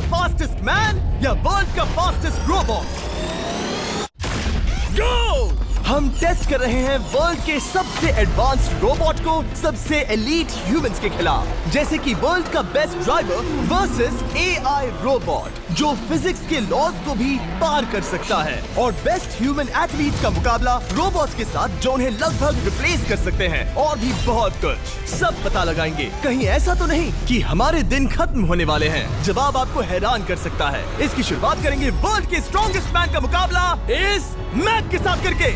Fastest man या world का fastest robot? गो! हम टेस्ट कर रहे हैं वर्ल्ड के सबसे एडवांस्ड रोबोट को सबसे एलीट ह्यूमंस के खिलाफ, जैसे कि वर्ल्ड का best driver versus AI robot जो फिजिक्स के लॉज को भी पार कर सकता है, और बेस्ट ह्यूमन एथलीट का मुकाबला रोबोट्स के साथ जो उन्हें लगभग रिप्लेस कर सकते हैं, और भी बहुत कुछ। सब पता लगाएंगे। कहीं ऐसा तो नहीं कि हमारे दिन खत्म होने वाले हैं। जवाब आपको हैरान कर सकता है। इसकी शुरुआत करेंगे वर्ल्ड के स्ट्रॉन्गेस्ट मैन का मुकाबला इस मैक के साथ करके।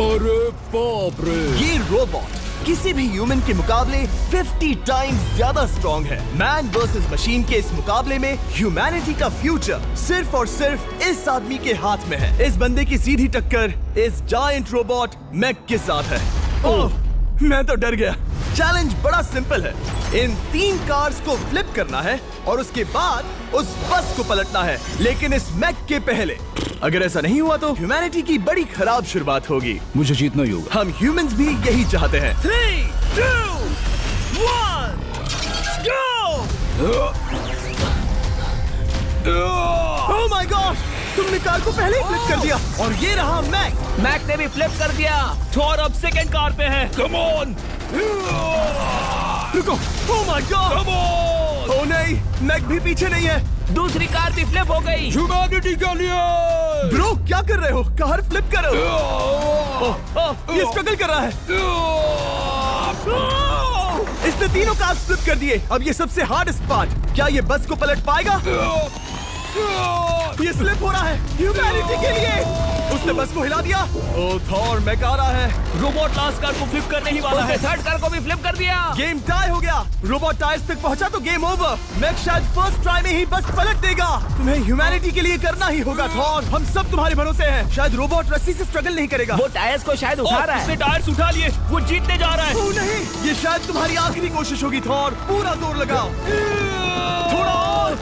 अरे बाप रे! ये रोबोट किसी भी ह्यूमन के मुकाबले 50 टाइम्स ज्यादा स्ट्रॉन्ग है। मैन वर्सेस मशीन के इस मुकाबले में ह्यूमैनिटी का फ्यूचर सिर्फ और सिर्फ इस आदमी के हाथ में है। इस बंदे की सीधी टक्कर इस जायंट रोबोट मैक के साथ है। ओह, मैं तो डर गया। चैलेंज बड़ा सिंपल है। इन 3 कार्स को फ्लिप करना है और उसके बाद उस बस को पलटना है, लेकिन इस मैक के पहले। अगर ऐसा नहीं हुआ तो ह्यूमैनिटी की बड़ी खराब शुरुआत होगी। मुझे जीतना ही होगा। हम ह्यूमंस भी यही चाहते हैं। 3, 2, 1, go! Oh my God! तुमने कार को पहले ही फ्लिप कर दिया, और ये रहा मैक। मैक ने भी फ्लिप कर दिया। थॉर अब सेकंड कार पे है। Come on! रुको! Oh my God! Come on! Oh नहीं, मैक भी पीछे नहीं है। दूसरी कार भी फ्लिप हो गई। ह्यूमैनिटी के लिए! ब्रो, क्या कर रहे हो? कार फ्लिप करो। ये स्ट्रगल कर रहा है। इसने तीनों कार फ्लिप कर दिए। अब ये सबसे हार्डेस्ट पार्ट। क्या ये बस को पलट पाएगा? ये स्लिप हो रहा है ह्यूमैनिटी के लिए। उसने बस को हिला दिया। ओ थॉर, मैक आ रहा है। रोबोट लास्ट कार को फ्लिप करने ही वाला है। थर्ड कार को भी फ्लिप कर दिया। गेम टाई हो गया। रोबोट टायर्स तक पहुंचा तो गेम ओवर। मैक शायद फर्स्ट ट्राई में ही बस पलट देगा। तुम्हें ह्यूमैनिटी के लिए करना ही होगा थॉर। हम सब तुम्हारे भरोसे हैं। शायद रोबोट रस्सी से स्ट्रगल नहीं करेगा। वो टायर्स को शायद उठा रहा है। उसने टायर्स उठा लिए। वो जीतने जा रहा है। ओह नहीं, ये शायद तुम्हारी आखिरी कोशिश होगी थॉर। पूरा जोर लगाओ। थोड़ा और।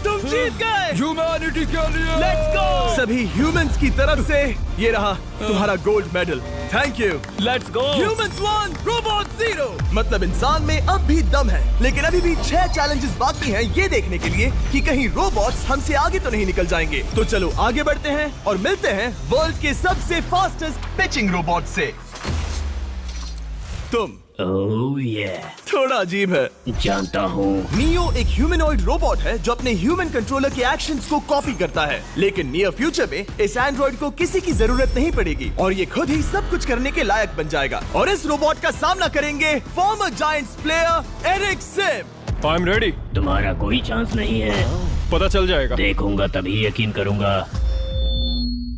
तुम जीत गए। ह्यूमैनिटी के लिए! Let's go! सभी ह्यूमंस की तरफ से ये रहा तुम्हारा gold medal. Thank you. Let's go! Humans 1, robot 0। मतलब इंसान में अब भी दम है, लेकिन अभी भी 6 चैलेंजेस बाकी हैं ये देखने के लिए कि कहीं रोबोट्स हमसे आगे तो नहीं निकल जाएंगे। तो चलो आगे बढ़ते हैं और मिलते हैं वर्ल्ड के सबसे फास्टेस्ट पिचिंग रोबोट से। तुम ओह ये थोड़ा अजीब है, जानता हूँ। नियो एक ह्यूमनॉइड रोबोट है जो अपने ह्यूमन कंट्रोलर के एक्शंस को कॉपी करता है, लेकिन नियर फ्यूचर में इस एंड्रॉइड को किसी की जरूरत नहीं पड़ेगी और ये खुद ही सब कुछ करने के लायक बन जाएगा। और इस रोबोट का सामना करेंगे former giants player Eric Sim. I am ready. तुम्हारा कोई चांस नहीं है। पता चल जाएगा। देखूंगा तभी यकीन करूंगा।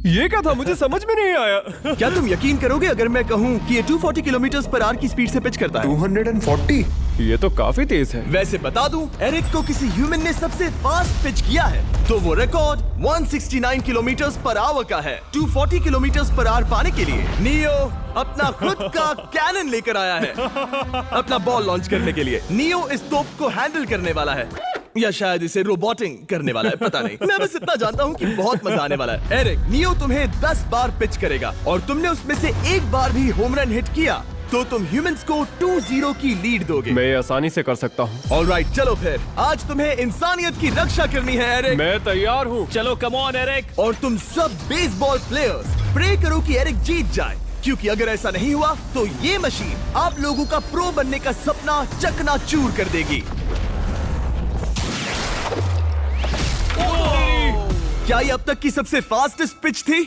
ये क्या था? मुझे समझ में नहीं आया। क्या तुम यकीन करोगे अगर मैं कहूँ कि ये 240 किलोमीटर पर आवर की स्पीड से पिच करता है? 240? ये तो काफी तेज है। वैसे बता दूं, एरिक को किसी ह्यूमन ने सबसे फास्ट पिच किया है तो वो रिकॉर्ड 169 किलोमीटर पर आवर का है। 240 किलोमीटर पर आवर पाने के लिए नियो अपना खुद का कैनन लेकर आया है अपना बॉल लॉन्च करने के लिए। नियो इस तोप को हैंडल करने वाला है, या शायद इसे रोबोटिंग करने वाला है, पता नहीं। मैं बस इतना जानता हूँ कि बहुत मजा आने वाला है। एरिक, नियो तुम्हें 10 बार पिच करेगा और तुमने उसमें से एक बार भी होम रन हिट किया तो तुम ह्यूमंस को 2-0 की लीड दोगे। मैं ये आसानी से कर सकता हूँ। ऑलराइट, चलो फिर आज तुम्हें इंसानियत की रक्षा करनी है एरिक। मैं तैयार हूँ। चलो कम ऑन एरिक। और तुम सब बेसबॉल प्लेयर्स प्रे करो कि एरिक जीत जाए, क्योंकि अगर ऐसा नहीं हुआ तो ये मशीन आप लोगों का प्रो बनने का सपना चकनाचूर कर देगी। क्या ये अब तक की सबसे फास्टेस्ट पिच थी?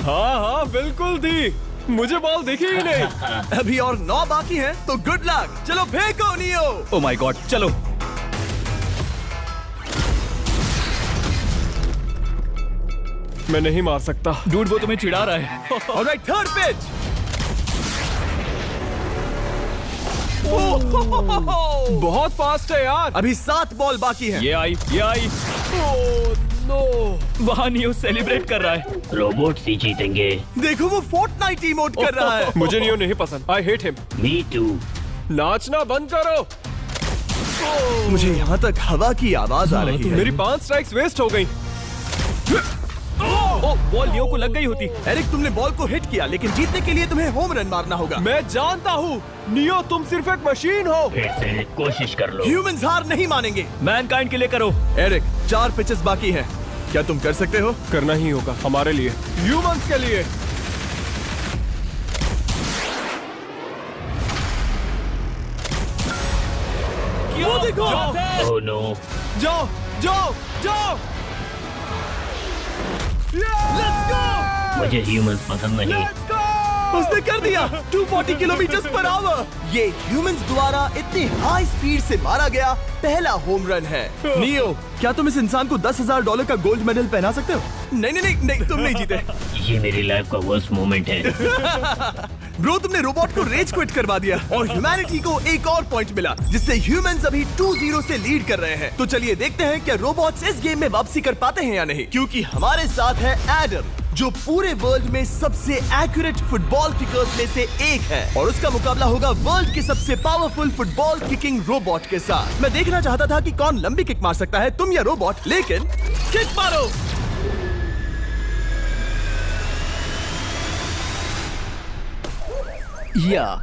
हाँ हाँ बिल्कुल थी। मुझे बॉल दिखी ही नहीं। अभी और 9 बाकी हैं, तो गुड लक। चलो फेंको नियो। ओह माय गॉड, चलो। मैं नहीं मार सकता। डूड वो तुम्हें चिढ़ा रहा है। Alright, third pitch. बहुत फास्ट है यार। अभी 7 बॉल बाकी हैं। ये आई। Oh no. वहाँ नियो सेलिब्रेट कर रहा है। रोबोट ही जीतेंगे। देखो वो फोर्टनाइट इमोट कर रहा है। मुझे नियो नहीं पसंद। I hate him. Me too. नाचना बंद करो। मुझे यहाँ तक हवा की आवाज आ रही है। मेरी 5 स्ट्राइक्स वेस्ट हो गई। ओ, बॉल लियो को लग गई होती। एरिक, तुमने बॉल को हिट किया, लेकिन जीतने के लिए तुम्हें होम रन मारना होगा। मैं जानता हूँ नियो, तुम सिर्फ एक मशीन हो। फिर से कोशिश कर लो। ह्यूमंस हार नहीं मानेंगे। मैनकाइंड के लिए करो। एरिक, 4 पिचेस बाकी हैं। क्या तुम कर सकते हो? करना ही होगा हमारे लिए, ह्यूमंस के लिए। वो देखो। Oh no. जाओ जाओ जाओ। Let's go. मुझे ह्यूमंस पसंद नहीं। Let's go. उसने कर दिया 240 किलोमीटर पर आवर। ये ह्यूमंस द्वारा इतनी हाई स्पीड से मारा गया पहला होम रन है। नियो, क्या तुम इस इंसान को $10,000 का गोल्ड मेडल पहना सकते हो? नहीं नहीं नहीं, नहीं तुम नहीं जीते। ये मेरी लाइफ का वर्स्ट मोमेंट है। ब्रो, तुमने रोबोट को रेज क्विट करवा दिया और ह्यूमैनिटी को एक और पॉइंट मिला, जिससे ह्यूमंस अभी 2-0 से लीड कर रहे हैं। तो चलिए देखते हैं क्या रोबोट्स इस गेम में वापसी कर पाते हैं या नहीं, क्योंकि हमारे साथ है एडम, जो पूरे वर्ल्ड में सबसे एक्यूरेट फुटबॉल किकर्स में से एक है, और उसका मुकाबला होगा वर्ल्ड के सबसे पावरफुल फुटबॉल किकिंग रोबोट के साथ। मैं देखना चाहता था कि कौन लंबी किक मार सकता है, तुम या रोबोट, लेकिन किक मारो।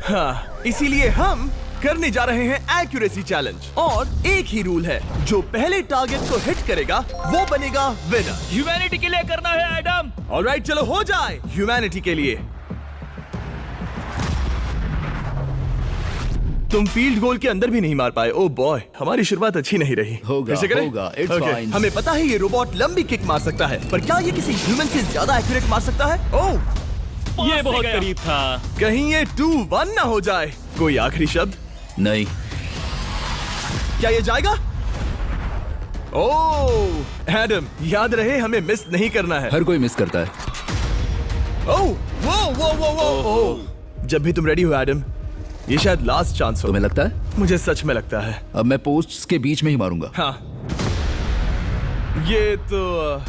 हाँ, इसीलिए हम करने जा रहे हैं एक्यूरेसी चैलेंज, और एक ही रूल है, जो पहले टारगेट को हिट करेगा वो बनेगा विनर। ह्यूमैनिटी के लिए करना है एडम। ऑलराइट, चलो हो जाए ह्यूमैनिटी के लिए। तुम फील्ड गोल के अंदर भी नहीं मार पाए। ओ बॉय, हमारी शुरुआत अच्छी नहीं रही। होगा, फिर से करें? होगा, it's Okay, fine. हमें पता है ये रोबोट लंबी किक मार सकता है, पर क्या ये किसी ह्यूमन से ज्यादा एक्यूरेट मार सकता है? ओह, ये बहुत करीब था। कहीं ये 2-1 ना हो जाए। कोई आखिरी शब्द? नहीं। क्या ये जाएगा? ओह एडम, याद रहे हमें मिस नहीं करना है। हर कोई मिस करता है। ओह वो वो वो वो ओह, जब भी तुम रेडी हो एडम, ये शायद लास्ट चांस हो। तुम्हें लगता है? मुझे सच में लगता है। अब मैं पोस्ट्स के बीच में ही मारूंगा। हाँ, ये तो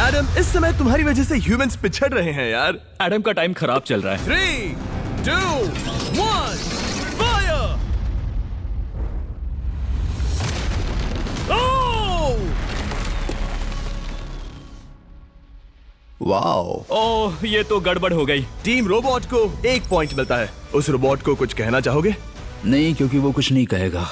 एडम, इस समय तुम्हारी वजह से ह्यूमंस पिछड़ रहे हैं यार। एडम का टाइम खराब चल रहा है। 3, 2, 1, फायर! ओह! वाओ। ओह, ये तो गड़बड़ हो गई। टीम रोबोट को 1 पॉइंट मिलता है। उस रोबोट को कुछ कहना चाहोगे? नहीं, क्योंकि वो कुछ नहीं कहेगा।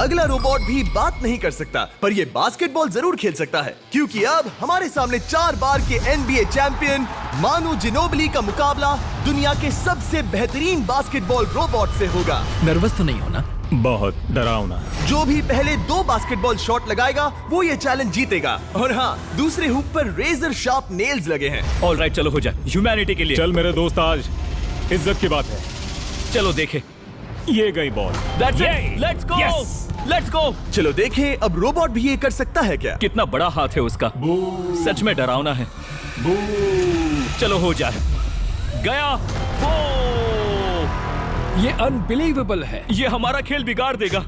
अगला रोबोट भी बात नहीं कर सकता, पर ये बास्केटबॉल जरूर खेल सकता है, क्योंकि अब हमारे सामने 4 बार के NBA चैंपियन मानू जिनोबिली का मुकाबला दुनिया के सबसे बेहतरीन बास्केटबॉल रोबोट से होगा। नर्वस तो नहीं होना? बहुत डरावना। जो भी पहले 2 बास्केटबॉल शॉट लगाएगा वो ये चैलेंज जीतेगा। और हाँ, दूसरे हुक पर रेजर शार्प नेल्स लगे हैं। ऑलराइट, चलो हो जाए ह्यूमैनिटी के लिए। चल मेरे दोस्त, आज इज्जत की बात है। चलो देखे। ये गई ball. Let's go, let's go. चलो देखें अब रोबोट भी ये कर सकता है क्या। कितना बड़ा हाथ है उसका, सच में डरावना है। चलो हो जाए। गया। ये अनबिलीवेबल है। ये हमारा खेल बिगाड़ देगा।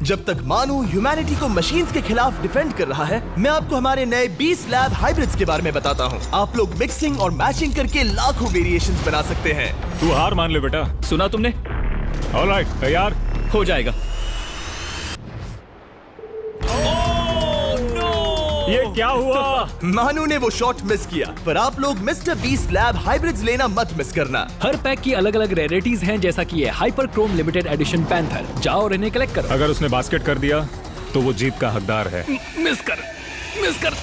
जब तक मानू ह्यूमैनिटी को मशीन्स के खिलाफ डिफेंड कर रहा है, मैं आपको हमारे नए 20 लैब हाइब्रिड्स के बारे में बताता हूँ। आप लोग मिक्सिंग और मैचिंग करके लाखों वेरिएशंस बना सकते हैं। तू हार मान ले बेटा। सुना तुमने? ऑलराइट, तैयार? हो जाएगा। ये क्या हुआ? मानू ने वो शॉट मिस किया, पर आप लोग मिस्टर बीस्ट लैब हाइब्रिड्स लेना मत मिस करना। हर पैक की अलग अलग रेयरिटीज हैं, जैसा कि ये hyper Chrome limited edition panther. जाओ और इन्हें कलेक्ट करो। अगर उसने बास्केट कर दिया तो वो जीत का हकदार है। मिस कर।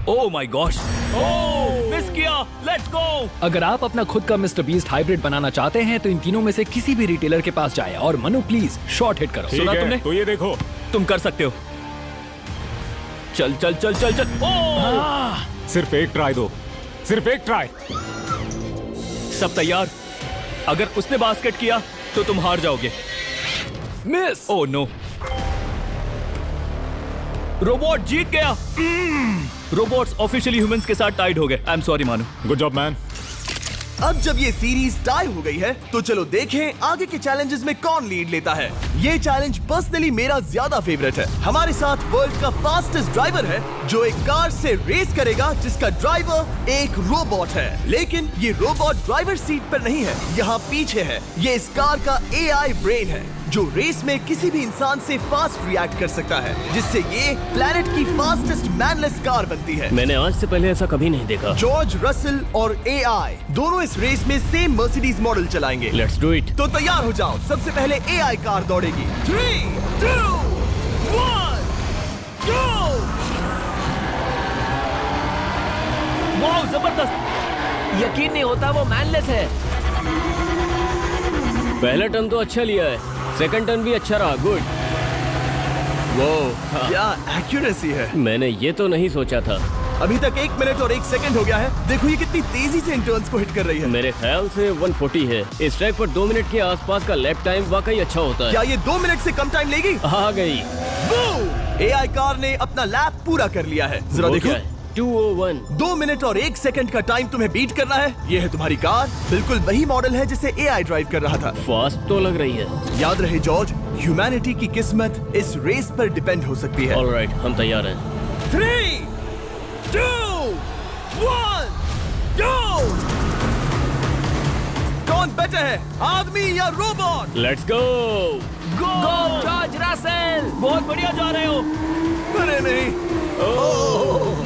ओह माय गॉश, मिस किया। Let's go. अगर आप अपना खुद का मिस्टर बीस्ट हाइब्रिड बनाना चाहते हैं तो इन तीनों में से किसी भी रिटेलर के पास जाएं और मनु प्लीज शॉट हिट करो। ठीक सुना है, तुमने? तो ये देखो। तुम कर सकते हो। चल। सिर्फ एक ट्राई दो, सिर्फ एक ट्राई। सब तैयार? अगर उसने बास्केट किया तो तुम हार जाओगे। मिस। ओह नो, रोबोट जीत गया। रोबोट्स ऑफिशियली ह्यूमंस के साथ टाइड हो गए। आई एम सॉरी मानू। Good job man. अब जब ये सीरीज टाई हो गई है, तो चलो देखें आगे के चैलेंजेस में कौन लीड लेता है। ये चैलेंज पर्सनली मेरा ज्यादा फेवरेट है। हमारे साथ वर्ल्ड का फास्टेस्ट ड्राइवर है जो एक कार से रेस करेगा जिसका ड्राइवर एक रोबोट है। लेकिन ये रोबोट ड्राइवर सीट पर नहीं है, यहाँ पीछे है। ये इस कार का AI ब्रेन है जो रेस में किसी भी इंसान से फास्ट रिएक्ट कर सकता है, जिससे ये प्लैनेट की फास्टेस्ट मैनलेस कार बनती है। मैंने आज से पहले ऐसा कभी नहीं देखा। जॉर्ज रसल और AI दोनों इस रेस में सेम मर्सिडीज मॉडल चलाएंगे। Let's do it. तो तैयार हो जाओ, सबसे पहले AI कार दौड़ेगी। 3, 2, 1, go! वाह, जबरदस्त। यकीन नहीं होता वो मैनलेस है। पहला टर्न तो अच्छा लिया है, सेकंड टर्न भी अच्छा रहा। गुड। वो क्या एक्यूरेसी है। मैंने ये तो नहीं सोचा था। अभी तक 1 मिनट और 1 सेकंड हो गया है। देखो ये कितनी तेजी से इन टर्न्स को हिट कर रही है। मेरे ख्याल से 140 है। इस ट्रैक पर 2 मिनट के आसपास का लैप टाइम वाकई अच्छा होता है। क्या ये 2 मिनट से कम टाइम लेगी? आ गई। AI कार ने अपना लैप पूरा कर लिया है। जरा वो देखो, क्या है? 201। 2 मिनट और 1 सेकंड का टाइम तुम्हें बीट करना है। ये है तुम्हारी कार, बिल्कुल वही मॉडल है जिसे AI ड्राइव कर रहा था। फास्ट तो लग रही है। याद रहे जॉर्ज, ह्यूमैनिटी की किस्मत इस रेस पर डिपेंड हो सकती है। ऑलराइट, हम तैयार हैं। 3, 2, 1, go! कौन बेटर है, आदमी या robot? Let's go. Go George Russell. बहुत बढ़िया जा रहे हो। अरे नहीं,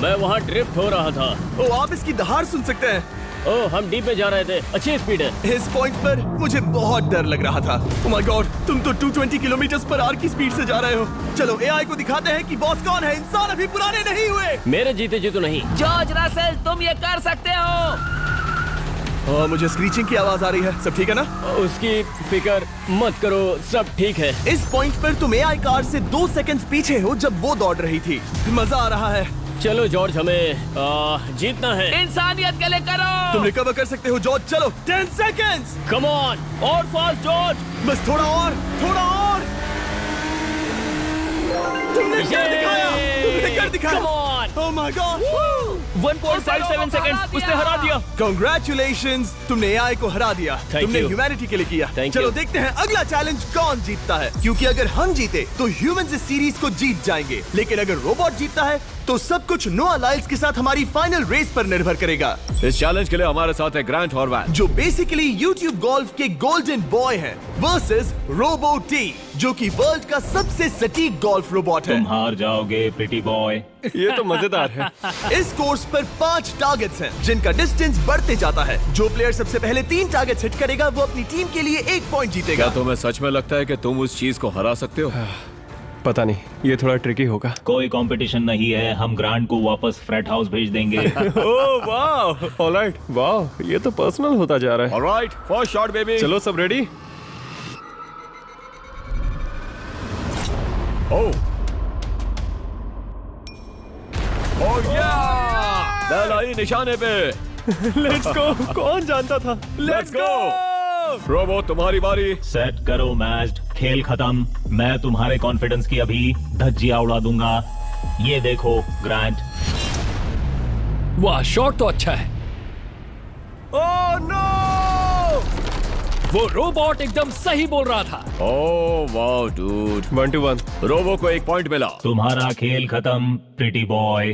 मैं वहाँ ड्रिफ्ट हो रहा था। ओ आप इसकी दहाड़ सुन सकते हैं। ओह, हम डीप में जा रहे थे। अच्छी स्पीड है। इस पॉइंट पर मुझे बहुत डर लग रहा था। ओह माय गॉड, तुम तो 220 किलोमीटर/आवर की स्पीड से जा रहे हो। चलो AI को दिखाते हैं कि बॉस कौन है। इंसान अभी पुराने नहीं हुए। मेरे जीते जी तो नहीं। जॉर्ज रसेल, तुम ये कर सकते हो। मुझे स्क्रीचिंग की आवाज आ रही है। सब ठीक है ना? उसकी फिक्र मत करो, सब ठीक है। इस पॉइंट पर तुम AI कार से 2 सेकंड पीछे हो जब वो दौड़ रही थी। मजा आ रहा है। चलो जॉर्ज, हमें जीतना है। इंसानियत के लिए करो। तुम रिकवर कर सकते हो जॉर्ज। चलो 10 सेकंड्स। कम ऑन, और फास्ट जॉर्ज। बस थोड़ा और, थोड़ा और। तुमने कर दिखाया, तुमने कर दिखाया। Come on! Oh my God! 1.57 seconds, उसने हरा दिया। Congratulations! तुमने AI को हरा दिया। Thank तुमने you. ह्यूमैनिटी के लिए किया। Thank चलो you. देखते हैं अगला चैलेंज कौन जीतता है। क्योंकि अगर हम जीते तो ह्यूमंस इस सीरीज को जीत जाएंगे, लेकिन अगर रोबोट जीतता है तो सब कुछ नोआ लाइल्स के साथ हमारी फाइनल रेस पर निर्भर करेगा। इस चैलेंज के लिए हमारे साथ है ग्रांट हॉर्वैट, जो बेसिकली YouTube गोल्फ के गोल्डन बॉय हैं, वर्सेस रोबो टी, जो कि वर्ल्ड का सबसे सटीक गोल्फ रोबोट है। तुम हार जाओगे प्रिटी बॉय। ये तो मजेदार है। इस कोर्स पर 5 टारगेट्स हैं, जिनका डिस्टेंस बढ़ते जाता है। जो प्लेयर सबसे पहले 3 टारगेट्स हिट करेगा वो अपनी टीम के लिए 1 पॉइंट जीतेगा। क्या तुम्हें सच में लगता है कि तुम उस चीज को हरा सकते हो? पता नहीं, ये थोड़ा ट्रिकी होगा। कोई कंपटीशन नहीं है, हम ग्रांट को वापस फ्रेट हाउस भेज देंगे। ओह वाह, ऑलराइट, वाह, ये तो पर्सनल होता जा रहा है। Alright, first shot baby. चलो सब रेडी? ओह या! बैल आई निशाने पे। Let's go. कौन जानता था? Let's go. रोबो, तुम्हारी बारी। सेट करो मैच, खेल खत्म। मैं तुम्हारे कॉन्फिडेंस की अभी धज्जियां उड़ा दूंगा। ये देखो ग्रांट। वाह, शॉट तो अच्छा है। Oh no! वो रोबोट एकदम सही बोल रहा था। Oh wow dude. 1 to 1। Robo को 1 पॉइंट मिला। तुम्हारा खेल खत्म प्रिटी बॉय।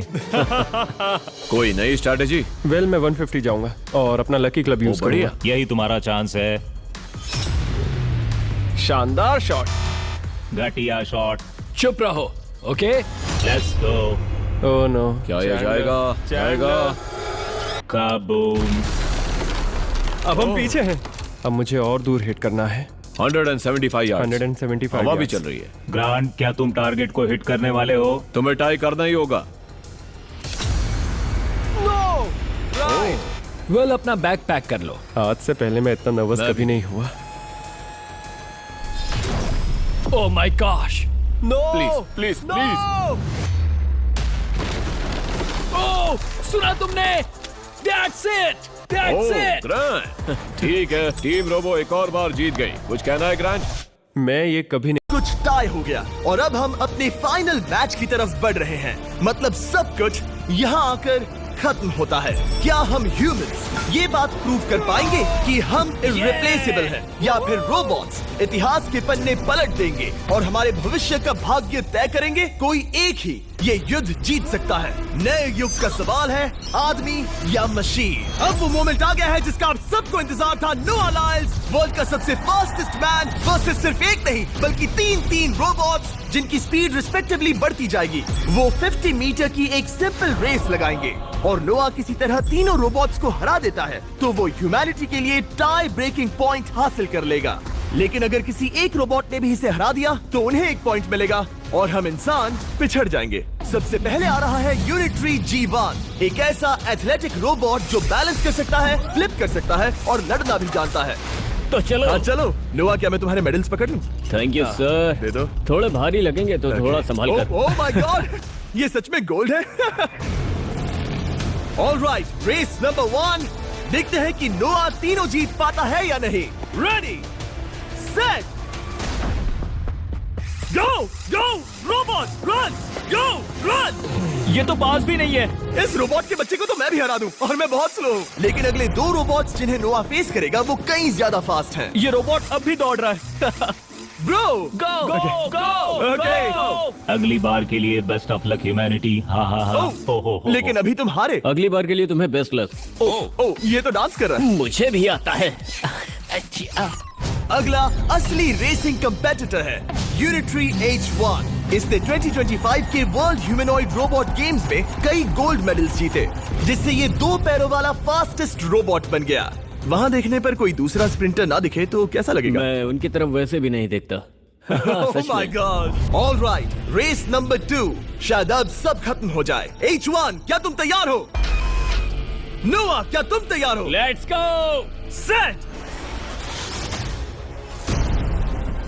कोई नई स्ट्रेटेजी? वेल, मैं 150 जाऊंगा और अपना लकी क्लब यूज बढ़िया। करूंगा। यही तुम्हारा चांस है। शानदार शॉट। घटिया शॉट। चुप रहो, okay? Let's go. Oh no. क्या ये जाएगा? जाएगा। काबूम। अब हम पीछे हैं। अब मुझे और दूर हिट करना है। 175 यार्ड्स। 175 हवा भी yards। चल रही है। ग्रांट, क्या तुम टारगेट को हिट करने वाले हो? तुम्हें टाई करना ही होगा। वेल, अपना बैग पैक कर लो। आज से पहले मैं इतना नर्वस मैं कभी भी। नहीं हुआ। Oh my gosh. No! Please please please. Oh, सुना तुमने? That's it, that's oh it. Grant, ठीक है, टीम रोबो एक और बार जीत गई। कुछ कहना है ग्रांट? मैं ये कभी नहीं। कुछ टाई हो गया और अब हम अपने फाइनल मैच की तरफ बढ़ रहे हैं। मतलब सब कुछ यहाँ आकर खत्म होता है। क्या हम ह्यूमंस ये बात प्रूव कर पाएंगे कि हम इररिप्लेसेबल हैं, या फिर रोबोट्स इतिहास के पन्ने पलट देंगे और हमारे भविष्य का भाग्य तय करेंगे? कोई एक ही ये युद्ध जीत सकता है। नए युग का सवाल है आदमी या मशीन। अब वो मोमेंट आ गया है जिसका आप सबको इंतजार था। नोआ लाइल्स वर्ल्ड का सबसे फास्टेस्ट मैन वर्सेस सिर्फ एक नहीं बल्कि तीन रोबोट्स जिनकी स्पीड रिस्पेक्टिवली बढ़ती जाएगी। वो 50 मीटर की एक सिंपल रेस लगाएंगे और नोआ किसी तरह तीनों रोबोट्स को हरा देता है तो वो ह्यूमैनिटी के लिए टाई ब्रेकिंग पॉइंट हासिल कर लेगा। लेकिन अगर किसी एक रोबोट ने भी इसे हरा दिया तो उन्हें एक पॉइंट मिलेगा और हम इंसान पिछड़ जाएंगे। सबसे पहले आ रहा है यूनिट्री G1, एक ऐसा एथलेटिक रोबोट जो बैलेंस कर सकता है, फ्लिप कर सकता है और लड़ना भी जानता है। तो चलो। हाँ चलो। नोआ, क्या मैं तुम्हारे मेडल्स पकड़ लूं? Thank you sir. दे दो। थोड़े भारी लगेंगे तो थोड़ा संभाल कर। ओह माय गॉड, ये सच में गोल्ड है। Alright, race number 1। देखते हैं कि नोआ तीनों जीत पाता है या नहीं। रेडी, सेट, गो गो रोबोट रन, गो रन। ये तो पास भी नहीं है। इस रोबोट के बच्चे को तो मैं भी हरा दूं और मैं बहुत स्लो हूं। लेकिन अगले 2 रोबोट्स जिन्हें नोआ फेस करेगा वो कहीं ज्यादा फास्ट हैं। ये रोबोट अब भी दौड़ रहा है। ब्रो गो गो गो ओके। अगली बार के लिए बेस्ट ऑफ लक ह्यूमैनिटी। हाँ हाँ हाँ। हो। लेकिन अभी तुम हारे। अगली बार के लिए तुम्हें बेस्ट लक। ओ, ये तो डांस कर रहा है। मुझे भी आता है। अगला असली रेसिंग कंपेटिटर है यूनिट्री H1। इसने 2025 के वर्ल्ड ह्यूमनॉइड रोबोट गेम्स में कई गोल्ड मेडल्स जीते, जिससे ये 2 पैरों वाला फास्टेस्ट रोबोट बन गया। वहाँ देखने पर कोई दूसरा स्प्रिंटर ना दिखे तो कैसा लगेगा? मैं उनकी तरफ वैसे भी नहीं देखता। Oh my God! All right, race number 2। शायद अब सब खत्म हो जाए। H1, क्या तुम तैयार हो? नोआ, क्या तुम तैयार हो? Let's go. Set,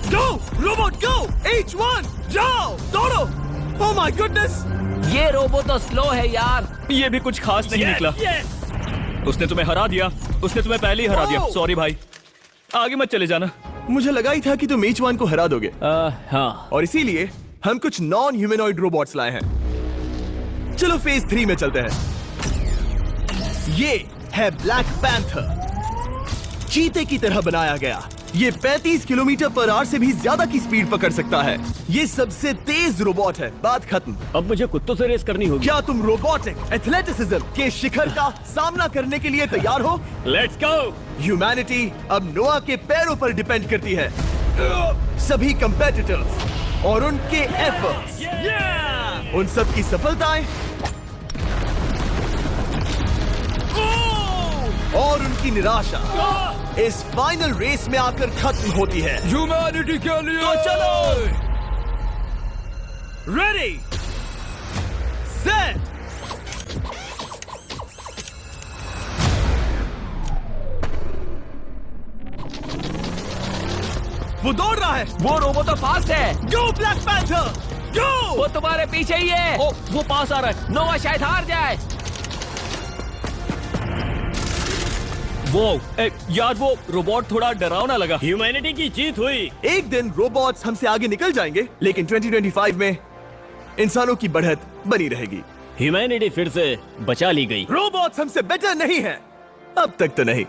go robot go. H1, जाओ दौड़ो। Oh my goodness! ये रोबो तो स्लो है यार। ये भी कुछ खास नहीं निकला। उसने तुम्हें हरा दिया। उसने तुम्हें पहले ही हरा दिया। सॉरी भाई, आगे मत चले जाना। मुझे लगा ही था कि तुम H1 को हरा दोगे हाँ। और इसीलिए हम कुछ नॉन ह्यूमनॉइड रोबोट्स लाए हैं। चलो फेज 3 में चलते हैं। ये है ब्लैक पैंथर, चीते की तरह बनाया गया। ये 35 किलोमीटर पर आवर से भी ज्यादा की स्पीड पकड़ सकता है। ये सबसे तेज रोबोट है। बात खत्म। अब मुझे कुत्तों से रेस करनी होगी। क्या तुम रोबोटिक एथलेटिसिज्म के शिखर का सामना करने के लिए तैयार हो? Let's go. ह्यूमैनिटी अब नोआ के पैरों पर डिपेंड करती है। सभी कंपेटिटर्स और उनके एफर्ट्स, उन सब की सफलताएं और उनकी निराशा इस फाइनल रेस में आकर खत्म होती है। ह्यूमैनिटी के लिए। तो चलो, रेडी, सेट, वो दौड़ रहा है। वो रोबो तो फास्ट है। गो ब्लैक पैंथर, गो। वो तुम्हारे पीछे ही है। ओ, वो पास आ रहा है। नोआ शायद हार जाए। वो यार, वो रोबोट थोड़ा डरावना लगा। ह्यूमैनिटी की जीत हुई। एक दिन रोबोट्स हमसे आगे निकल जाएंगे, लेकिन 2025 में इंसानों की बढ़त बनी रहेगी। ह्यूमैनिटी फिर से बचा ली गई। रोबोट्स हमसे बेटर नहीं है, अब तक तो नहीं।